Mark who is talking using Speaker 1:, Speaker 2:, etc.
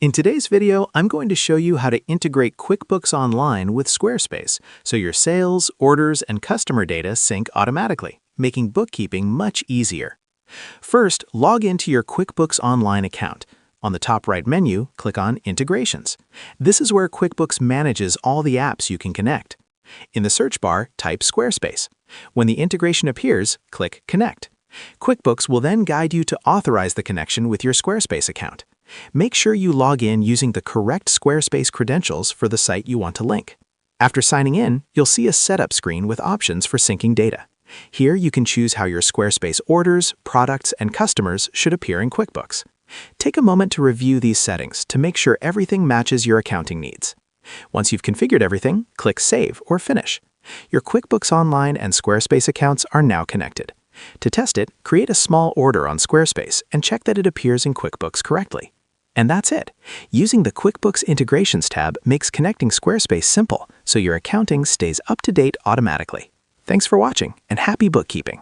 Speaker 1: In today's video, I'm going to show you how to integrate QuickBooks Online with Squarespace so your sales, orders, and customer data sync automatically, making bookkeeping much easier. First, log into your QuickBooks Online account. On the top right menu, click on Integrations. This is where QuickBooks manages all the apps you can connect. In the search bar, type Squarespace. When the integration appears, click Connect. QuickBooks will then guide you to authorize the connection with your Squarespace account. Make sure you log in using the correct Squarespace credentials for the site you want to link. After signing in, you'll see a setup screen with options for syncing data. Here you can choose how your Squarespace orders, products, and customers should appear in QuickBooks. Take a moment to review these settings to make sure everything matches your accounting needs. Once you've configured everything, click Save or Finish. Your QuickBooks Online and Squarespace accounts are now connected. To test it, create a small order on Squarespace and check that it appears in QuickBooks correctly. And that's it. Using the QuickBooks Integrations tab makes connecting Squarespace simple, so your accounting stays up to date automatically. Thanks for watching, and happy bookkeeping!